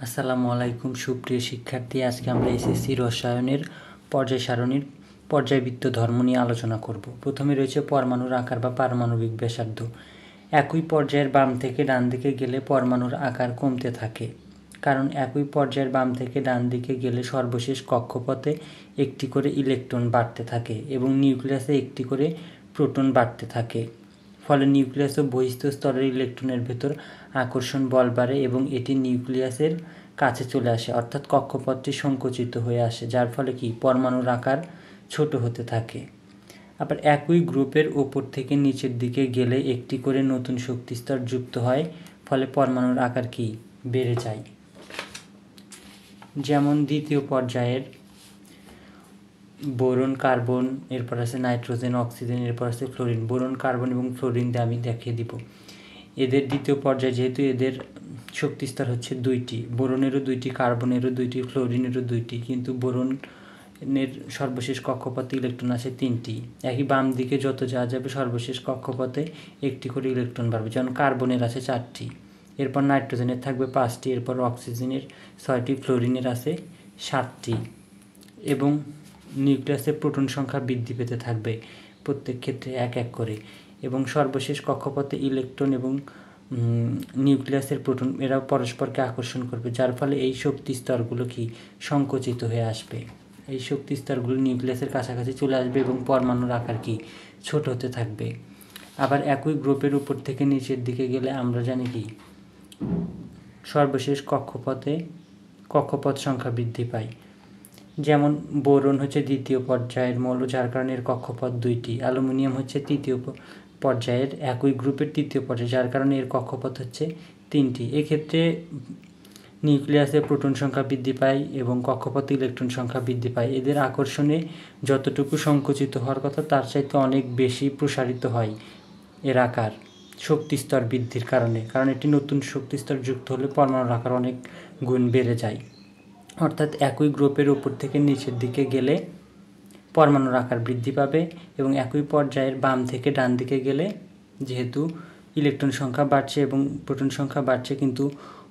আসসালামু আলাইকুম সুপ্রিয় শিক্ষার্থী। আজকে আমরা এসএসসি রসায়নের পর্যায় সারণীর পর্যায়বৃত্ত ধর্ম নিয়ে আলোচনা করব। প্রথমে রয়েছে পরমাণুর আকার বা পারমাণবিক ব্যাসার্ধ। একই পর্যায়ের বাম থেকে ডান দিকে গেলে পরমাণুর আকার কমতে থাকে, কারণ একই পর্যায়ের বাম থেকে ডান দিকে গেলে সর্বশেষ কক্ষপথে একটি করে ইলেকট্রন বাড়তে থাকে এবং নিউক্লিয়াসে একটি করে প্রোটন বাড়তে থাকে। ফলে নিউক্লিয়াস ও বহিস্থ স্তরের ইলেকট্রনের ভেতর আকর্ষণ বল বাড়ে এবং এটি নিউক্লিয়াসের কাছে চলে আসে, অর্থাৎ কক্ষপথটি সংকুচিত হয়ে আসে, যার ফলে পরমাণুর আকার ছোট হতে থাকে। আবার একই গ্রুপের ওপর থেকে নিচের দিকে গেলে একটি করে নতুন শক্তিস্তর যুক্ত হয়, ফলে পরমাণুর আকার বেড়ে যায়। যেমন দ্বিতীয় পর্যায়ের বোরন, কার্বন, এরপর আছে নাইট্রোজেন, অক্সিজেন, এরপর আছে ফ্লোরিন। বোরন, কার্বন এবং ফ্লোরিন দিয়ে আমি দেখিয়ে দিব। এদের দ্বিতীয় পর্যায়ে যেহেতু এদের শক্তিস্তর হচ্ছে দুইটি, বোরনেরও দুইটি, কার্বনেরও দুইটি, ফ্লোরিনেরও দুইটি, কিন্তু বোরনের সর্বশেষ কক্ষপথে ইলেকট্রন আসে তিনটি। একই বাম দিকে যত যাওয়া যাবে সর্বশেষ কক্ষপথে একটি করে ইলেকট্রন বাড়বে, যেমন কার্বনের আছে 4টি, এরপর নাইট্রোজেনের থাকবে 5টি, এরপর অক্সিজেনের 6টি, ফ্লোরিনের আছে 7টি এবং নিউক্লিয়াসের প্রোটন সংখ্যা বৃদ্ধি পেতে থাকবে প্রত্যেক ক্ষেত্রে এক এক করে। এবং সর্বশেষ কক্ষপথে ইলেকট্রন এবং নিউক্লিয়াসের প্রোটন এরা পরস্পরকে আকর্ষণ করবে, যার ফলে এই শক্তি স্তরগুলো সংকুচিত হয়ে আসবে। এই শক্তি স্তরগুলো নিউক্লিয়াসের কাছাকাছি চলে আসবে এবং পরমাণুর আকার ছোট হতে থাকবে। আবার একই গ্রুপের উপর থেকে নিচের দিকে গেলে আমরা জানি সর্বশেষ কক্ষপথ সংখ্যা বৃদ্ধি পায়। যেমন বোরন হচ্ছে দ্বিতীয় পর্যায়ের মৌল, যার কারণে এর কক্ষপথ 2টি। অ্যালুমিনিয়াম হচ্ছে তৃতীয় পর্যায়ের একই গ্রুপের তৃতীয় পর্যায়ে, যার কারণে এর কক্ষপথ হচ্ছে 3টি। এক্ষেত্রে নিউক্লিয়াসে প্রোটন সংখ্যা বৃদ্ধি পায় এবং কক্ষপথে ইলেকট্রন সংখ্যা বৃদ্ধি পায়। এদের আকর্ষণে যতটুকু সংকুচিত হওয়ার কথা তার চাইতে অনেক বেশি প্রসারিত হয় এর আকার শক্তিস্তর বৃদ্ধির কারণে, কারণ এটি নতুন শক্তিস্তর যুক্ত হলে পরমাণুর আকার অনেক গুণ বেড়ে যায়। অর্থাৎ একই গ্রুপের উপর থেকে নিচের দিকে গেলে পরমাণুর আকার বৃদ্ধি পাবে এবং একই পর্যায়ের বাম থেকে ডান দিকে গেলে যেহেতু ইলেকট্রন সংখ্যা বাড়ছে এবং প্রোটন সংখ্যা বাড়ছে কিন্তু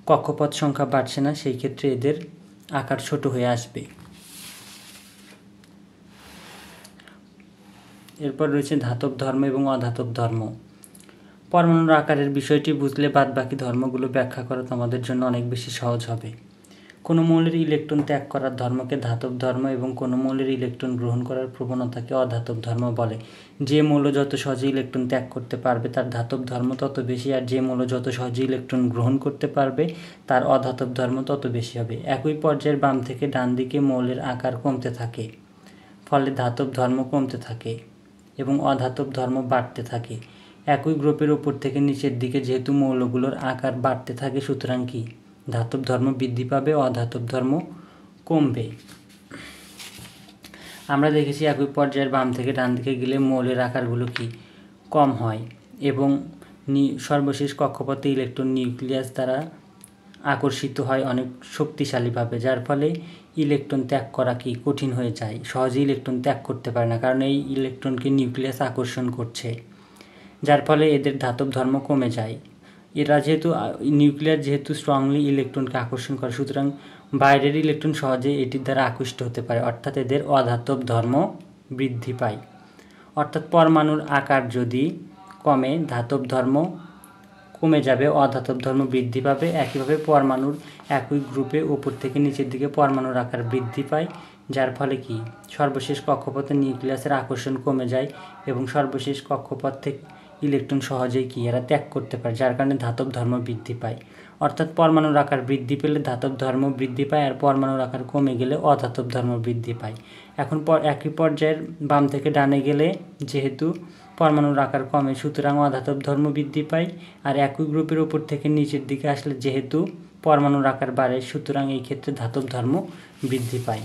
কক্ষপথ সংখ্যা বাড়ছে না, সেই ক্ষেত্রে এদের আকার ছোট হয়ে আসবে। এরপর রয়েছে ধাতব ধর্ম এবং অধাতব ধর্ম। পরমাণুর আকারের বিষয়টি বুঝলে বাদবাকি ধর্মগুলো ব্যাখ্যা করা তোমাদের জন্য অনেক বেশি সহজ হবে। কোনো মৌলের ইলেকট্রন ত্যাগ করার ধর্মকে ধাতব ধর্ম এবং কোনো মৌলের ইলেকট্রন গ্রহণ করার প্রবণতাকে অধাতব ধর্ম বলে। যে মৌল যত সহজে ইলেকট্রন ত্যাগ করতে পারবে তার ধাতব ধর্ম তত বেশি, আর যে মৌল যত সহজে ইলেকট্রন গ্রহণ করতে পারবে তার অধাতব ধর্ম তত বেশি হবে। একই পর্যায়ের বাম থেকে ডান দিকে মৌলের আকার কমতে থাকে, ফলে ধাতব ধর্ম কমতে থাকে এবং অধাতব ধর্ম বাড়তে থাকে। একই গ্রুপের উপর থেকে নিচের দিকে যেহেতু মৌলগুলোর আকার বাড়তে থাকে, সুতরাং ধাতব ধর্ম বৃদ্ধি পাবে, অধাতব ধর্ম কমবে। আমরা দেখেছি একই পর্যায়ের বাম থেকে ডান দিকে গেলে মৌলের আকারগুলো কম হয় এবং সর্বশেষ কক্ষপথে ইলেকট্রন নিউক্লিয়াস দ্বারা আকর্ষিত হয় অনেক শক্তিশালীভাবে, যার ফলে ইলেকট্রন ত্যাগ করা কঠিন হয়ে যায়। সহজে ইলেকট্রন ত্যাগ করতে পারে না, কারণ এই ইলেকট্রনকে নিউক্লিয়াস আকর্ষণ করছে, যার ফলে এদের ধাতব ধর্ম কমে যায়। এরা নিউক্লিয়াস যেহেতু স্ট্রংলি ইলেকট্রনকে আকর্ষণ করে, সুতরাং বাইরের ইলেকট্রন সহজে এটির দ্বারা আকৃষ্ট হতে পারে, অর্থাৎ এদের অধাতব ধর্ম বৃদ্ধি পায়। অর্থাৎ পরমাণুর আকার যদি কমে ধাতব ধর্ম কমে যাবে, অধাতব ধর্ম বৃদ্ধি পাবে। একইভাবে পরমাণুর একই গ্রুপে উপর থেকে নিচের দিকে পরমাণুর আকার বৃদ্ধি পায়, যার ফলে সর্বশেষ কক্ষপথে নিউক্লিয়াসের আকর্ষণ কমে যায় এবং সর্বশেষ কক্ষপথ থেকে ইলেকট্রন সহজেই এরা ত্যাগ করতে পারে, যার কারণে ধাতব ধর্ম বৃদ্ধি পায়। অর্থাৎ পরমাণুর আকার বৃদ্ধি পেলে ধাতব ধর্ম বৃদ্ধি পায়, আর পরমাণুর আকার কমে গেলে অধাতব ধর্ম বৃদ্ধি পায়। এখন একই পর্যায়ের বাম থেকে ডানে গেলে যেহেতু পরমাণুর আকার কমে, সুতরাং অধাতব ধর্ম বৃদ্ধি পায়, আর একই গ্রুপের উপর থেকে নিচের দিকে আসলে যেহেতু পরমাণুর আকার বাড়ে, সুতরাং এই ক্ষেত্রে ধাতব ধর্ম বৃদ্ধি পায়।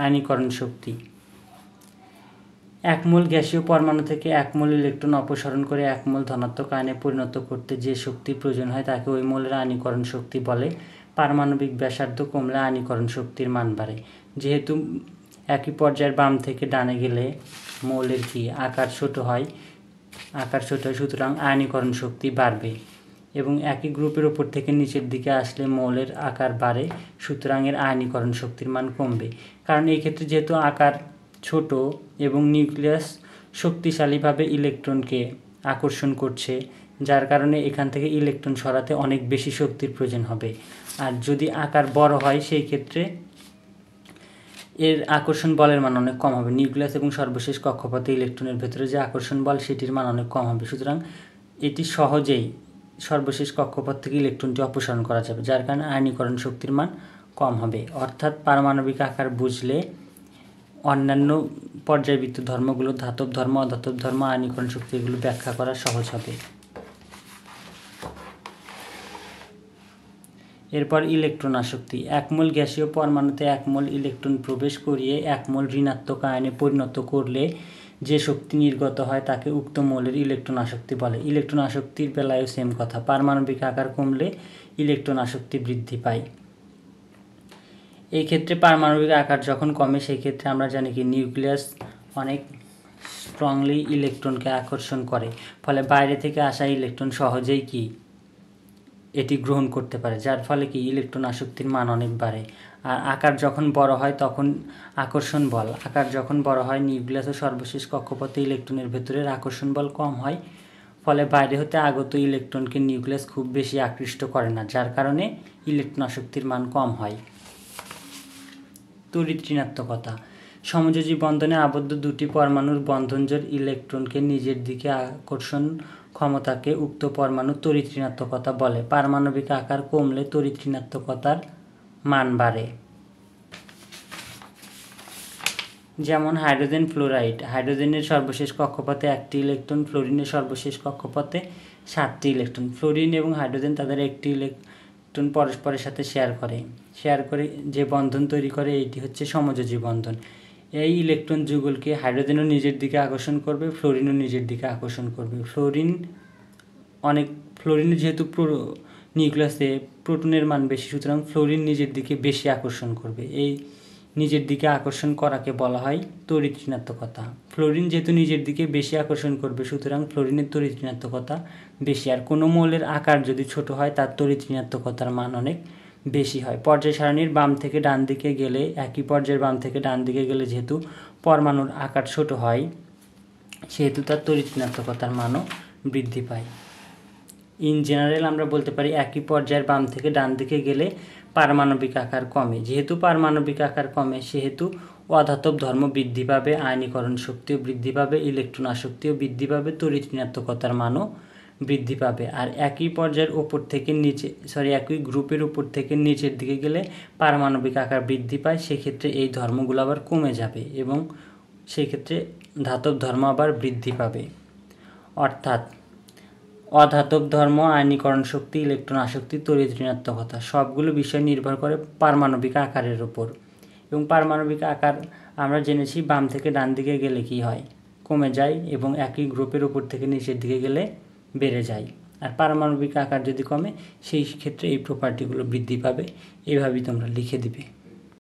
আয়নীকরণ শক্তি। এক মোল গ্যাসীয় পরমাণু থেকে এক মোল ইলেকট্রন অপসারণ করে এক মোল ধনাত্মক আয়নে পরিণত করতে যে শক্তির প্রয়োজন হয় তাকে ওই মোলের আয়নীকরণ শক্তি বলে। পারমাণবিক ব্যাসার্ধ কমলে আয়নীকরণ শক্তির মান বাড়ে। যেহেতু একই পর্যায়ের বাম থেকে ডানে গেলে মৌলের আকার ছোট হয়, সুতরাং আয়নীকরণ শক্তি বাড়বে এবং একই গ্রুপের উপর থেকে নিচের দিকে আসলে মৌলের আকার বাড়ে, সুতরাং এর আয়নীকরণ শক্তির মান কমবে। কারণ এই ক্ষেত্রে যেহেতু আকার ছোট এবং নিউক্লিয়াস শক্তিশালীভাবে ইলেকট্রনকে আকর্ষণ করছে, যার কারণে এখান থেকে ইলেকট্রন সরাতে অনেক বেশি শক্তির প্রয়োজন হবে। আর যদি আকার বড় হয় সেই ক্ষেত্রে এর আকর্ষণ বলের মান অনেক কম হবে। নিউক্লিয়াস এবং সর্বশেষ কক্ষপথে ইলেকট্রনের ভেতরে যে আকর্ষণ বল সেটির মান অনেক কম হবে, সুতরাং এটি সহজেই সর্বশেষ কক্ষপথ থেকে ইলেকট্রনটি অপসারণ করা যাবে, যার কারণে আয়নীকরণ শক্তির মান কম হবে। অর্থাৎ পারমাণবিক আকার বুঝলে অন্যান্য পর্যায়বৃত্ত ধর্মগুলো, ধাতব ধর্ম, অধাতব ধর্ম, আয়নীকরণ শক্তি, এগুলো ব্যাখ্যা করা সহজ হবে। এরপর ইলেকট্রন আসক্তি। একমোল গ্যাসীয় পরমাণুতে একমোল ইলেকট্রন প্রবেশ করিয়ে একমোল ঋণাত্মক আয়নে পরিণত করলে যে শক্তি নির্গত হয় তাকে উক্ত মৌলের ইলেকট্রন আসক্তি বলে। ইলেকট্রন আসক্তির বেলায়ও সেম কথা, পারমাণবিক আকার কমলে ইলেকট্রন আসক্তি বৃদ্ধি পায়। এই ক্ষেত্রে পারমাণবিক আকার যখন কমে সেই ক্ষেত্রে আমরা জানি কি নিউক্লিয়াস অনেক স্ট্রংলি ইলেকট্রনকে আকর্ষণ করে, ফলে বাইরে থেকে আসা ইলেকট্রন সহজেই কি এটি গ্রহণ করতে পারে, যার ফলে কি ইলেকট্রন আসক্তির মান অনেক বাড়ে। আর আকার যখন বড় হয় তখন আকর্ষণ বল, আকার যখন বড় হয় নিউক্লিয়াস ও সর্বশেষ কক্ষপথে ইলেকট্রনের ভেতরের আকর্ষণ বল কম হয়, ফলে বাইরে হতে আগত ইলেকট্রনকে নিউক্লিয়াস খুব বেশি আকৃষ্ট করে না, যার কারণে ইলেকট্রন আসক্তির মান কম হয়। তড়িৎ ঋণাত্মকতা। সমযোজী বন্ধনে আবদ্ধ দুটি পরমাণুর বন্ধনজোড় ইলেকট্রনকে নিজের দিকে আকর্ষণ ক্ষমতাকে উক্ত পরমাণুর তড়িৎ ঋণাত্মকতা বলে। পারমাণবিক আকার কমলে তড়িৎ ঋণাত্মকতার মান বাড়ে। যেমন হাইড্রোজেন ফ্লোরাইড, হাইড্রোজেনের সর্বশেষ কক্ষপথে 1টি ইলেকট্রন, ফ্লোরিনের সর্বশেষ কক্ষপথে 7টি ইলেকট্রন। ফ্লোরিন এবং হাইড্রোজেন তাদের একটি ইলেকট্রন পরস্পরের সাথে শেয়ার করে যে বন্ধন তৈরি করে এটি হচ্ছে সমযোজী বন্ধন। এই ইলেকট্রন যুগলকে হাইড্রোজেনও নিজের দিকে আকর্ষণ করবে, ফ্লোরিনও নিজের দিকে আকর্ষণ করবে। ফ্লোরিনের যেহেতু নিউক্লিয়াসে প্রোটনের মান বেশি, সুতরাং ফ্লোরিন নিজের দিকে বেশি আকর্ষণ করবে। এই নিজের দিকে আকর্ষণ করাকে বলা হয় তড়িৎ ঋণাত্মকতা। ফ্লোরিন যেহেতু নিজের দিকে বেশি আকর্ষণ করবে, সুতরাং ফ্লোরিনের তড়িৎ ঋণাত্মকতা বেশি। আর কোনো মৌলের আকার যদি ছোট হয় তার তড়িৎ ঋণাত্মকতার মান অনেক বেশি হয়। পর্যায় সারণীর বাম থেকে ডান দিকে গেলে, একই পর্যায়ের বাম থেকে ডান দিকে গেলে যেহেতু পরমাণুর আকার ছোট হয় সেহেতু তার তড়িৎ ঋণাত্মকতার মানও বৃদ্ধি পায়। ইন জেনারেল আমরা বলতে পারি একই পর্যায়ের বাম থেকে ডান দিকে গেলে পারমাণবিক আকার কমে। যেহেতু পারমাণবিক আকার কমে সেহেতু অধাতব ধর্ম বৃদ্ধি পাবে, আয়নীকরণ শক্তিও বৃদ্ধি পাবে, ইলেকট্রন আসক্তিও বৃদ্ধি পাবে, তড়িৎ ঋণাত্মকতার মানও বৃদ্ধি পাবে। আর একই পর্যায়ের ওপর থেকে একই গ্রুপের উপর থেকে নিচের দিকে গেলে পারমাণবিক আকার বৃদ্ধি পায়, সেক্ষেত্রে এই ধর্মগুলো আবার কমে যাবে এবং সেক্ষেত্রে ধাতব ধর্ম আবার বৃদ্ধি পাবে। অর্থাৎ অধাতব ধর্ম, আয়নীকরণ শক্তি, ইলেকট্রন আসক্তি, তড়িৎ ঋণাত্মকতা সবগুলো বিষয় নির্ভর করে পারমাণবিক আকারের উপর। এবং পারমাণবিক আকার আমরা জেনেছি বাম থেকে ডান দিকে গেলে কি হয়, কমে যায়, এবং একই গ্রুপের উপর থেকে নিচের দিকে গেলে বেড়ে যায়। আর পারমাণবিক আকার যদি কমে সেই ক্ষেত্রে এই প্রপার্টিগুলো বৃদ্ধি পাবে। এভাবেই তোমরা লিখে দিবে।